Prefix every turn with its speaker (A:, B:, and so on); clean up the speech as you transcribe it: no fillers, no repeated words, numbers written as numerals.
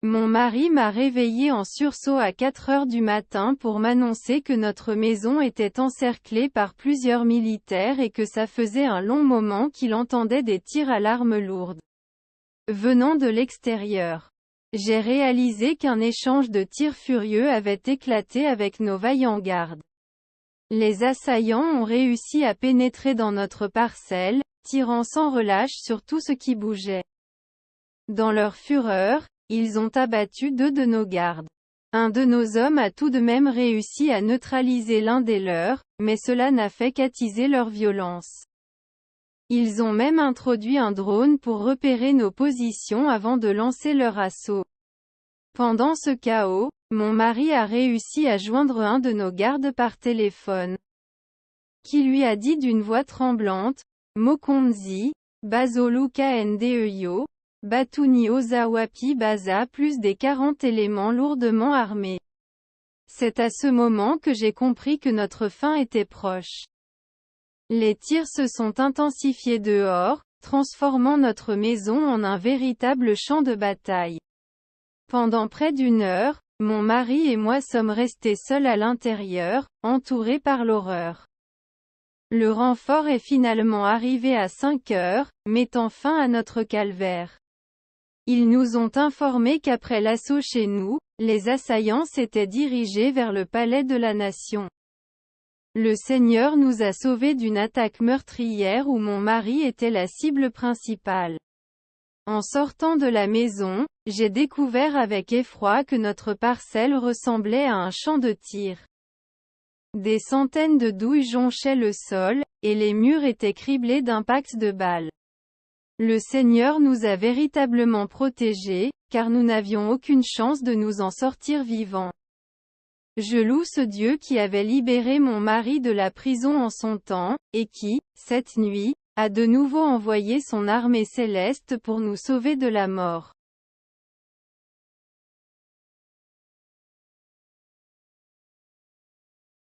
A: Mon mari m'a réveillé en sursaut à 4 heures du matin pour m'annoncer que notre maison était encerclée par plusieurs militaires et que ça faisait un long moment qu'il entendait des tirs à l'arme lourde venant de l'extérieur. J'ai réalisé qu'un échange de tirs furieux avait éclaté avec nos vaillants gardes. Les assaillants ont réussi à pénétrer dans notre parcelle, tirant sans relâche sur tout ce qui bougeait. Dans leur fureur, ils ont abattu 2 de nos gardes. Un de nos hommes a tout de même réussi à neutraliser l'un des leurs, mais cela n'a fait qu'attiser leur violence. Ils ont même introduit un drone pour repérer nos positions avant de lancer leur assaut. Pendant ce chaos, mon mari a réussi à joindre un de nos gardes par téléphone, qui lui a dit d'une voix tremblante, « Mokonzi, Bazoluka Ndeyo, Batuni Ozawapi Baza plus des 40 éléments lourdement armés. » C'est à ce moment que j'ai compris que notre fin était proche. Les tirs se sont intensifiés dehors, transformant notre maison en un véritable champ de bataille. Pendant près d'1 heure, mon mari et moi sommes restés seuls à l'intérieur, entourés par l'horreur. Le renfort est finalement arrivé à 5 heures, mettant fin à notre calvaire. Ils nous ont informé qu'après l'assaut chez nous, les assaillants s'étaient dirigés vers le palais de la Nation. Le Seigneur nous a sauvés d'une attaque meurtrière où mon mari était la cible principale. En sortant de la maison, j'ai découvert avec effroi que notre parcelle ressemblait à un champ de tir. Des centaines de douilles jonchaient le sol, et les murs étaient criblés d'impacts de balles. Le Seigneur nous a véritablement protégés, car nous n'avions aucune chance de nous en sortir vivants. Je loue ce Dieu qui avait libéré mon mari de la prison en son temps, et qui, cette nuit, a de nouveau envoyé son armée céleste pour nous sauver de la mort.